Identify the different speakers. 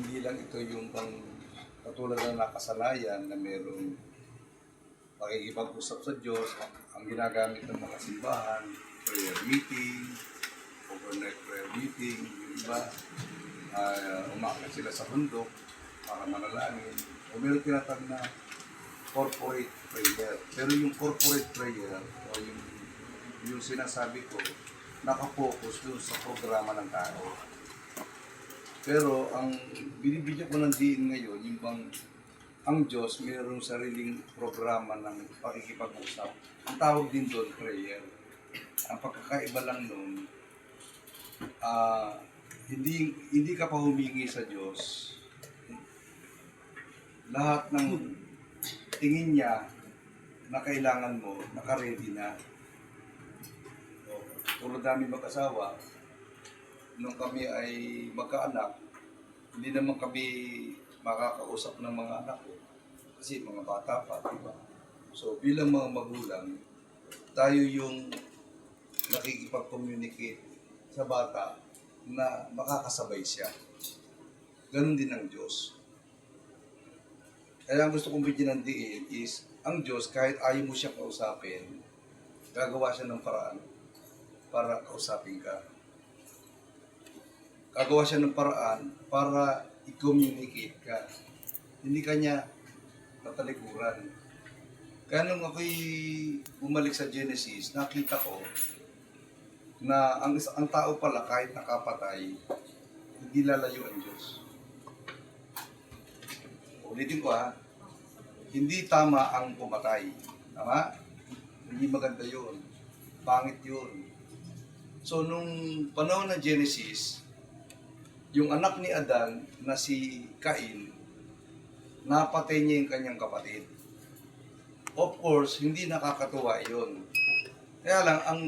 Speaker 1: hindi lang ito yung pang katulad ng nakasanayan na mayroong pakikipag-usap sa Diyos, ang ginagamit ng mga simbahan, prayer meeting, overnight prayer meeting, yung iba, umakyat sila sa bundok para manalangin. O meron tinatag na corporate prayer. Pero yung corporate prayer, o yung sinasabi ko, nakapokus dun sa programa ng tao. Pero ang binibigyan ko ng diin ngayon, yung bang ang Diyos mayroong sariling programa ng pakikipag-usap. Ang tawag din doon, prayer. Ang pagkakaiba lang noon, hindi ka pa humingi sa Diyos. Lahat ng tingin niya na kailangan mo, naka-ready na. Tulad namin mag-asawa, nung kami ay magkaanak, hindi naman kami makakausap ng mga anak ko. Kasi mga bata pa, diba? So bilang mga magulang, tayo yung nakikipag-communicate sa bata na makakasabay siya. Ganon din ang Diyos. Kaya ang gusto kong bigyan ng diin is, ang Diyos kahit ayaw mo siyang kausapin, gagawa siya ng paraan para kausapin ka. Gagawa siya ng paraan para i-communicate ka. Hindi kanya tatalikuran. Kaya nung ako'y bumalik sa Genesis, nakita ko na ang tao pala kahit nakapatay, hindi lalayo ang Diyos. Ulitin ko hindi tama ang pumatay. Tama? Hindi maganda yun. Pangit yun. So nung panahon ng Genesis, yung anak ni Adan na si Cain, napatay niya yung kanyang kapatid. Of course, hindi nakakatuwa yun. Kaya lang, ang